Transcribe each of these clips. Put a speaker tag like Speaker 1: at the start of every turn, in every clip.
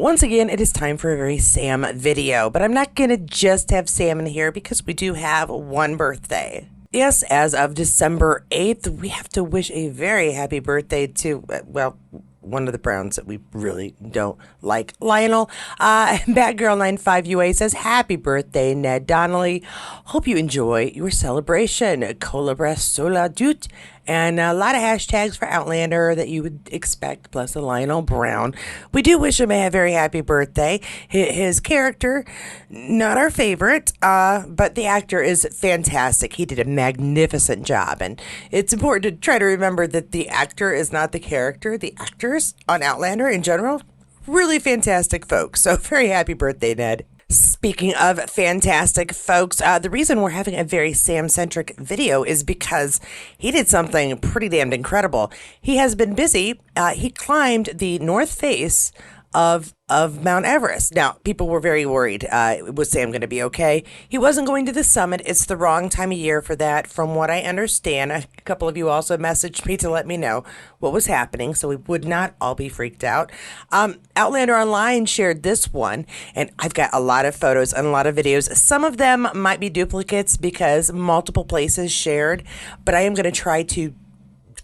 Speaker 1: Once again, it is time for a very Sam video, but I'm not going to just have Sam in here because we do have one birthday. Yes, as of December 8th, we have to wish a very happy birthday to, well, one of the Browns that we really don't like, Lionel. Batgirl95UA says, happy birthday, Ned Donnelly. Hope you enjoy your celebration. Colabra Sola Dut. And a lot of hashtags for Outlander that you would expect, plus the Lionel Brown. We do wish him a very happy birthday. His character, not our favorite, but the actor is fantastic. He did a magnificent job. And it's important to try to remember that the actor is not the character. The actors on Outlander in general, really fantastic folks. So very happy birthday, Ned. Speaking of fantastic folks, the reason we're having a very Sam-centric video is because he did something pretty damned incredible. He has been busy. He climbed the north face of Mount Everest. Now, people were very worried. Was Sam going to be okay? He wasn't going to the summit. It's the wrong time of year for that, from what I understand. A couple of you also messaged me to let me know what was happening, so we would not all be freaked out. Outlander Online shared this one, and I've got a lot of photos and a lot of videos. Some of them might be duplicates because multiple places shared, but I am going to try to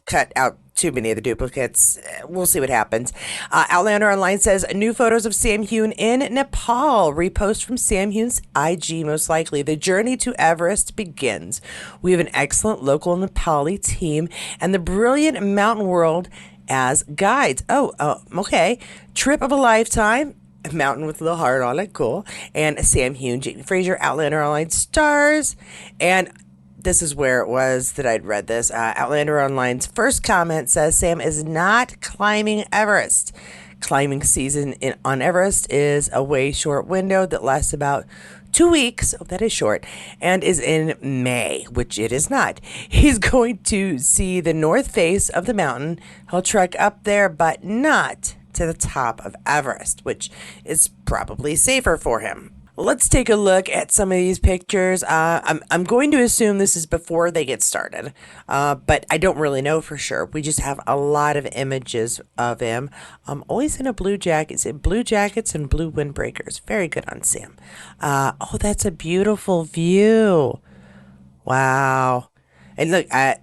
Speaker 1: cut out too many of the duplicates. We'll see what happens. Outlander Online says, new photos of Sam Heughan in Nepal. Repost from Sam Heughan's IG, most likely. The journey to Everest begins. We have an excellent local Nepali team and the brilliant Mountain World as guides. Okay. Trip of a lifetime. A mountain with a little heart on it. Cool. And Sam Heughan, Jamie Fraser, Outlander Online stars. And this is where it was that I'd read this. Outlander Online's first comment says, Sam is not climbing Everest. Climbing season on Everest is a way short window that lasts about 2 weeks. Oh, that is short. And is in May, which it is not. He's going to see the north face of the mountain. He'll trek up there, but not to the top of Everest, which is probably safer for him. Let's take a look at some of these pictures. I'm going to assume this is before they get started, but I don't really know for sure. We just have a lot of images of him. Always in a blue jacket. It's in blue jackets and blue windbreakers. Very good on Sam. Oh, that's a beautiful view. Wow. And look, I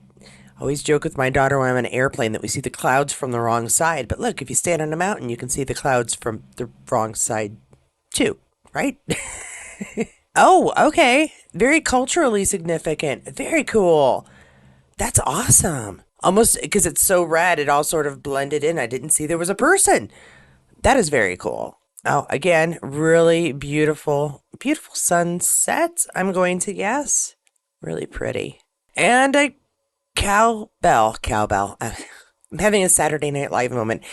Speaker 1: always joke with my daughter when I'm in an airplane that we see the clouds from the wrong side. But look, if you stand on a mountain, you can see the clouds from the wrong side too. Right? Oh, okay. Very culturally significant. Very cool. That's awesome. Almost because it's so red, it all sort of blended in. I didn't see there was a person. That is very cool. Oh, again, really beautiful, beautiful sunset, I'm going to guess. Really pretty. And a cowbell. I'm having a Saturday Night Live moment.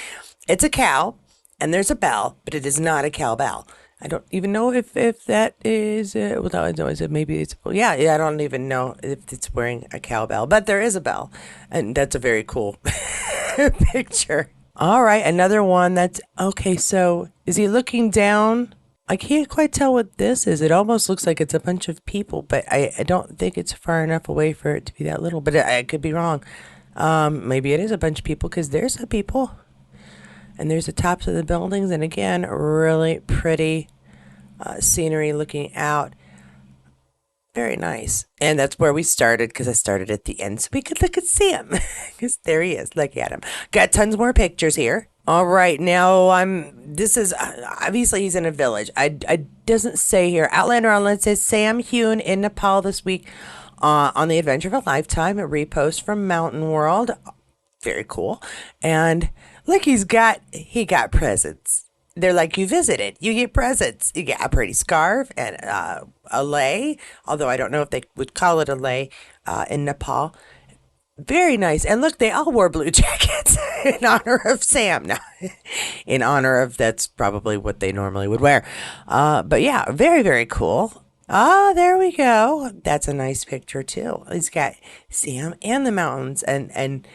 Speaker 1: It's a cow, and there's a bell, but it is not a cowbell. I don't even know if that is, well, no, is it maybe it's, yeah, I don't even know if it's wearing a cowbell, but there is a bell, and that's a very cool picture. All right, another one that's, okay, so is he looking down? I can't quite tell what this is. It almost looks like it's a bunch of people, but I don't think it's far enough away for it to be that little, but I could be wrong. Maybe it is a bunch of people, because there's some people. And there's the tops of the buildings. And again, really pretty scenery looking out. Very nice. And that's where we started, because I started at the end so we could look at Sam. Because there he is. Look at him. Got tons more pictures here. All right. Now, this is, obviously he's in a village. I doesn't say here. Outlander Online says, Sam Heughan in Nepal this week on the adventure of a lifetime. A repost from Mountain World. Very cool. And look, he got presents. They're like, you visited, you get presents. You get a pretty scarf and a lei, although I don't know if they would call it a lei in Nepal. Very nice. And look, they all wore blue jackets in honor of Sam. No, in honor of, that's probably what they normally would wear. But yeah, very, very cool. There we go. That's a nice picture too. He's got Sam and the mountains, and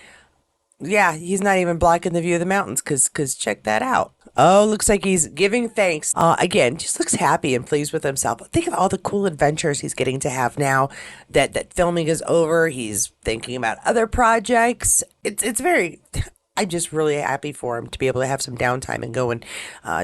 Speaker 1: yeah, he's not even blocking the view of the mountains, because check that out. Oh, looks like he's giving thanks. Again, just looks happy and pleased with himself. Think of all the cool adventures he's getting to have now that filming is over. He's thinking about other projects. It's very, I'm just really happy for him to be able to have some downtime and go and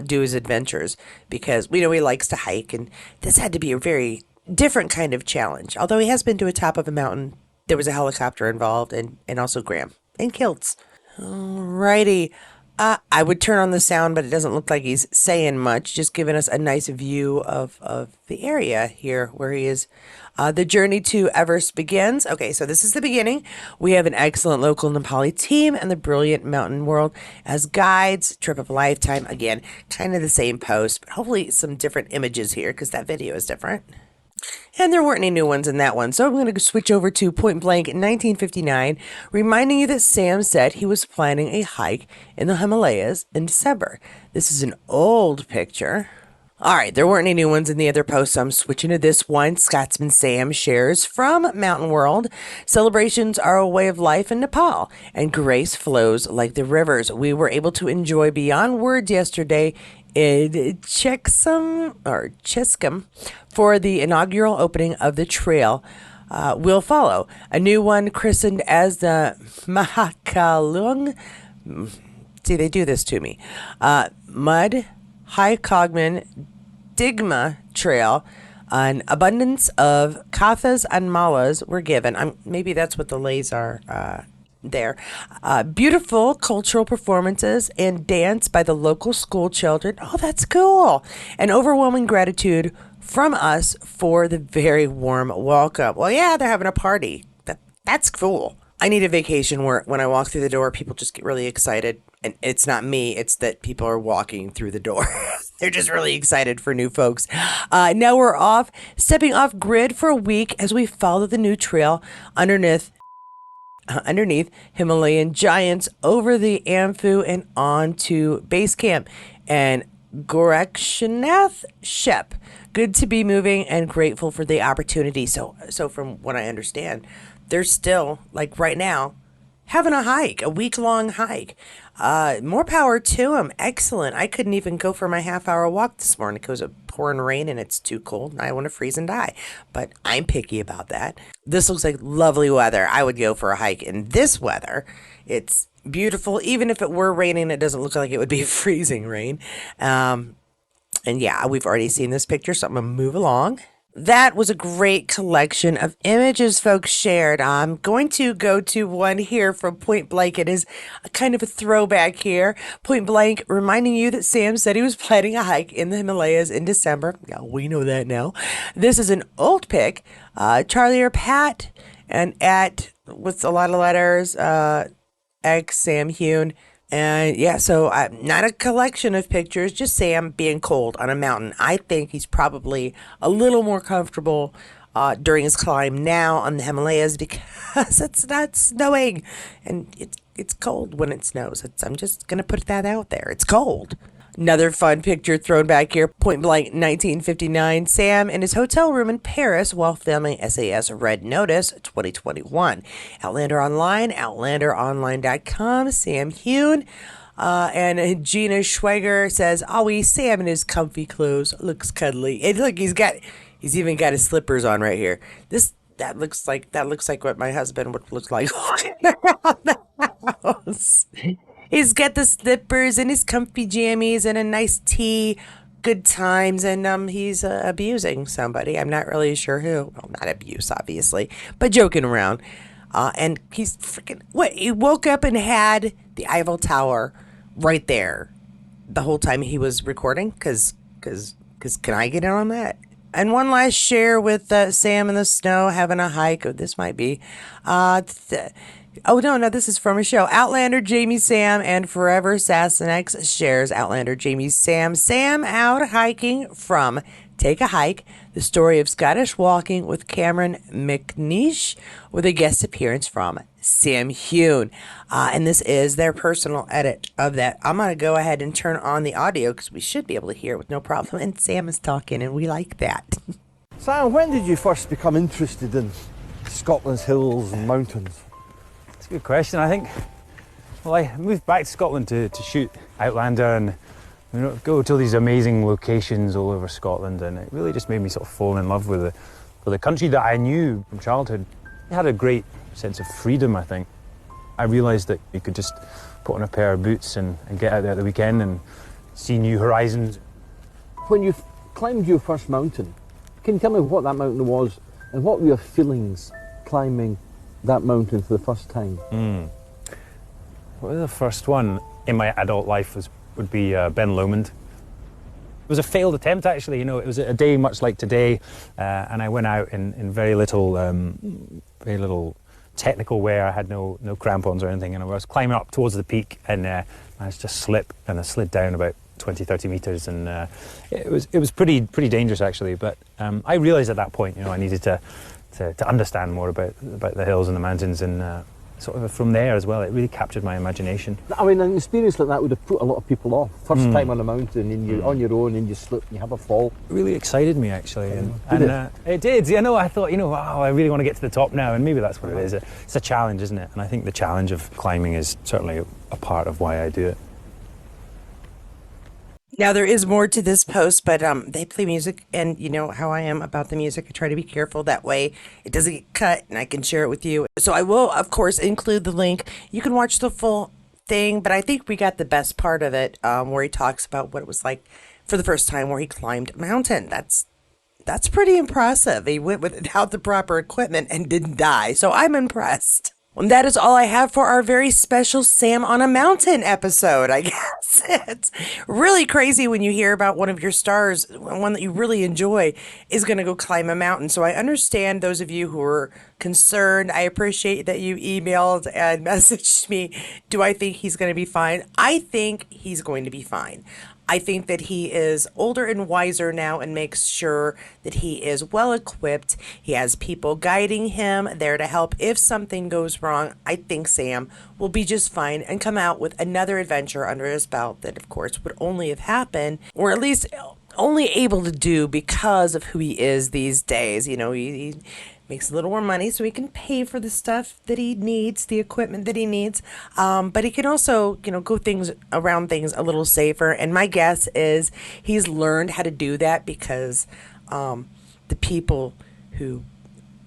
Speaker 1: do his adventures because we know he likes to hike, and this had to be a very different kind of challenge. Although he has been to the top of a mountain, there was a helicopter involved, and also Graham and kilts. Alrighty. I would turn on the sound, but it doesn't look like he's saying much, just giving us a nice view of the area here where he is. The journey to Everest begins. Okay, so this is the beginning. We have an excellent local Nepali team and the brilliant Mountain World as guides. Trip of a lifetime. Again, kind of the same post, but hopefully some different images here because that video is different. And there weren't any new ones in that one, so I'm going to switch over to Point Blank 1959, reminding you that Sam said he was planning a hike in the Himalayas in December. This is an old picture. All right, there weren't any new ones in the other posts, so I'm switching to this one. Scotsman Sam shares from Mountain World. Celebrations are a way of life in Nepal, and grace flows like the rivers. We were able to enjoy beyond words yesterday in Chisholm for the inaugural opening of the trail. Will follow. A new one christened as the Mahakalung. See, they do this to me. Mud High Cogman Digma Trail. An abundance of kathas and malas were given. Maybe that's what the lays are there. Beautiful cultural performances and dance by the local school children. Oh, that's cool. And overwhelming gratitude from us for the very warm welcome. Well, yeah, they're having a party. That's cool. I need a vacation where when I walk through the door, people just get really excited. And it's not me, it's that people are walking through the door. They're just really excited for new folks. Now we're off, stepping off grid for a week as we follow the new trail underneath Himalayan giants over the Amphu and on to base camp and Gorakshnath Shep. Good to be moving and grateful for the opportunity. So from what I understand, they're still, like right now, having a hike, a week-long hike. More power to them. Excellent. I couldn't even go for my half-hour walk this morning because it was pouring rain and it's too cold and I want to freeze and die. But I'm picky about that. This looks like lovely weather. I would go for a hike in this weather. It's beautiful. Even if it were raining, it doesn't look like it would be freezing rain. And yeah, we've already seen this picture, so I'm going to move along. That was a great collection of images folks shared. I'm going to go to one here from Point Blank. It is a kind of a throwback here. Point Blank reminding you that Sam said he was planning a hike in the Himalayas in December. Yeah, we know that now. This is an old pic. Charlie or Pat and at with a lot of letters, X Sam Heughan. And yeah, so not a collection of pictures, just Sam being cold on a mountain. I think he's probably a little more comfortable during his climb now on the Himalayas because it's not snowing. And it's cold when it snows. I'm just going to put that out there. It's cold. Another fun picture thrown back here. Point Blank 1959. Sam in his hotel room in Paris while filming SAS Red Notice 2021. Outlander Online, outlanderonline.com. Sam Heughan. And Gina Schweger says, "Always Sam in his comfy clothes. Looks cuddly." And look, he's even got his slippers on right here. That looks like what my husband would look like walking around the house. He's got the slippers and his comfy jammies and a nice tea, good times, and he's abusing somebody. I'm not really sure who. Well, not abuse, obviously, but joking around. And he's freaking he woke up and had the Eiffel Tower right there the whole time he was recording. Cause can I get in on that? And one last share with Sam in the snow having a hike. Oh, this might be. Oh, no, this is from a show. Outlander, Jamie, Sam, and Forever Sassenix shares Outlander, Jamie, Sam. Sam out hiking from Take a Hike, the story of Scottish walking with Cameron McNeish, with a guest appearance from Sam Heughan. And this is their personal edit of that. I'm going to go ahead and turn on the audio because we should be able to hear it with no problem. And Sam is talking, and we like that.
Speaker 2: Sam, when did you first become interested in Scotland's hills and mountains?
Speaker 3: That's a good question. I think, well, I moved back to Scotland to shoot Outlander and go to all these amazing locations all over Scotland, and it really just made me sort of fall in love with the country that I knew from childhood. It had a great sense of freedom, I think. I realised that you could just put on a pair of boots and get out there at the weekend and see new horizons.
Speaker 2: When you climbed your first mountain, can you tell me what that mountain was and what were your feelings climbing that mountain for the first time?
Speaker 3: What was the first one in my adult life would be Ben Lomond. It was a failed attempt, actually. You know, it was a day much like today, and I went out in very little technical wear. I had no crampons or anything, and I was climbing up towards the peak, and I managed to slip, and I slid down about 20-30 meters, and it was pretty dangerous, actually. But I realized at that point, you know, I needed to understand more about the hills and the mountains, and sort of from there as well, it really captured my imagination.
Speaker 2: I mean, an experience like that would have put a lot of people off. First time on a mountain, and you're on your own, and you slip, and you have a fall.
Speaker 3: It really excited me, actually. It did. You know, I thought, you know, wow, I really want to get to the top now, and maybe that's what it is. It's a challenge, isn't it? And I think the challenge of climbing is certainly a part of why I do it.
Speaker 1: Now, there is more to this post, but they play music, and you know how I am about the music. I try to be careful. That way it doesn't get cut, and I can share it with you. So I will, of course, include the link. You can watch the full thing, but I think we got the best part of it, where he talks about what it was like for the first time where he climbed a mountain. That's pretty impressive. He went without the proper equipment and didn't die, so I'm impressed. And that is all I have for our very special Sam on a Mountain episode, I guess. It's really crazy when you hear about one of your stars, one that you really enjoy, is going to go climb a mountain. So I understand those of you who are concerned. I appreciate that you emailed and messaged me. Do I think he's going to be fine? I think he's going to be fine. I think that he is older and wiser now and makes sure that he is well equipped. He has people guiding him there to help if something goes wrong. I think Sam will be just fine and come out with another adventure under his belt that, of course, would only have happened, or at least only able to do because of who he is these days. You know, he makes a little more money so he can pay for the stuff that he needs, the equipment that he needs. But he can also, you know, go around things a little safer. And my guess is he's learned how to do that because the people who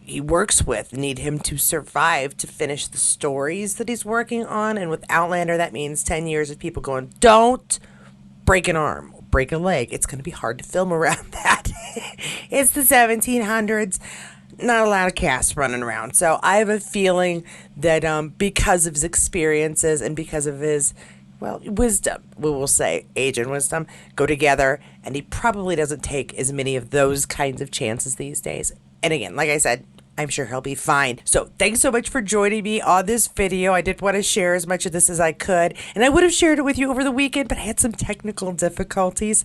Speaker 1: he works with need him to survive to finish the stories that he's working on. And with Outlander, that means 10 years of people going, don't break an arm, break a leg. It's going to be hard to film around that. It's the 1700s. Not a lot of cast running around. So I have a feeling that because of his experiences and because of his, well, wisdom, we will say, age and wisdom, go together. And he probably doesn't take as many of those kinds of chances these days. And again, like I said, I'm sure he'll be fine. So thanks so much for joining me on this video. I did want to share as much of this as I could. And I would have shared it with you over the weekend, but I had some technical difficulties.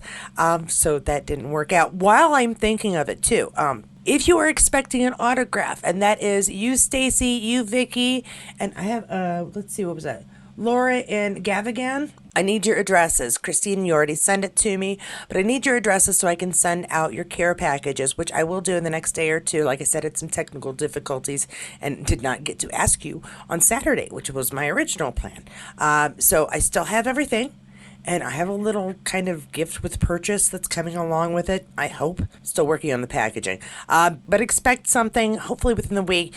Speaker 1: So that didn't work out. While I'm thinking of it too, if you are expecting an autograph, and that is you, Stacy, you, Vicky, and I have, let's see, what was that? Laura and Gavigan. I need your addresses. Christine, you already sent it to me, but I need your addresses so I can send out your care packages, which I will do in the next day or two. Like I said, had some technical difficulties and did not get to ask you on Saturday, which was my original plan. So I still have everything. And I have a little kind of gift with purchase that's coming along with it, I hope. Still working on the packaging. But expect something, hopefully within the week.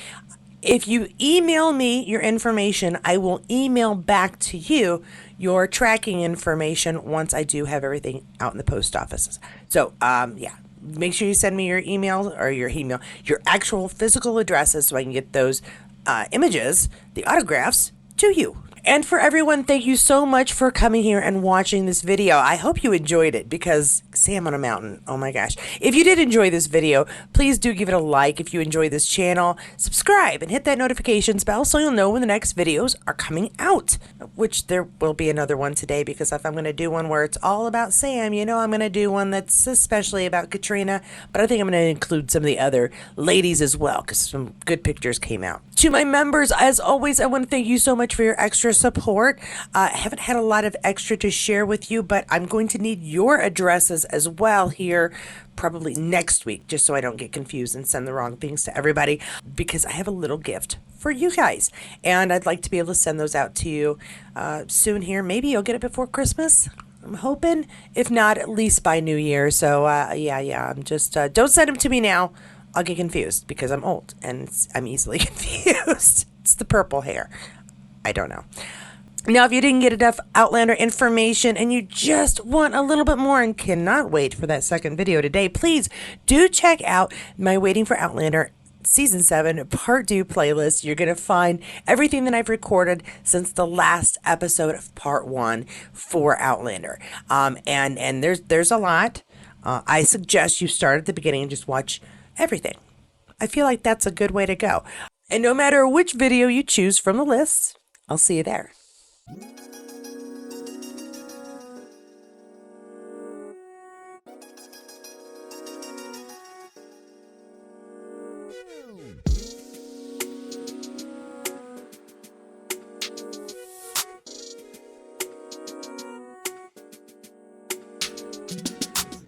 Speaker 1: If you email me your information, I will email back to you your tracking information once I do have everything out in the post offices. So, yeah. Make sure you send me your email or your actual physical addresses so I can get those images, the autographs, to you. And for everyone, thank you so much for coming here and watching this video. I hope you enjoyed it because Sam on a Mountain, oh my gosh. If you did enjoy this video, please do give it a like. If you enjoy this channel, subscribe and hit that notifications bell so you'll know when the next videos are coming out, which there will be another one today because if I'm going to do one where it's all about Sam, you know I'm going to do one that's especially about Katrina, but I think I'm going to include some of the other ladies as well because some good pictures came out. To my members, as always, I want to thank you so much for your extra support. I haven't had a lot of extra to share with you, but I'm going to need your addresses as well here probably next week, just so I don't get confused and send the wrong things to everybody, because I have a little gift for you guys, and I'd like to be able to send those out to you soon here. Maybe you'll get it before Christmas. I'm hoping. If not, at least by New Year. So, yeah, I'm just, don't send them to me now. I'll get confused because I'm old and I'm easily confused. It's the purple hair. I don't know. Now, if you didn't get enough Outlander information and you just want a little bit more and cannot wait for that second video today, please do check out my Waiting for Outlander Season 7 Part 2 playlist. You're going to find everything that I've recorded since the last episode of Part 1 for Outlander. And there's a lot. I suggest you start at the beginning and just watch everything. I feel like that's a good way to go. And no matter which video you choose from the list, I'll see you there.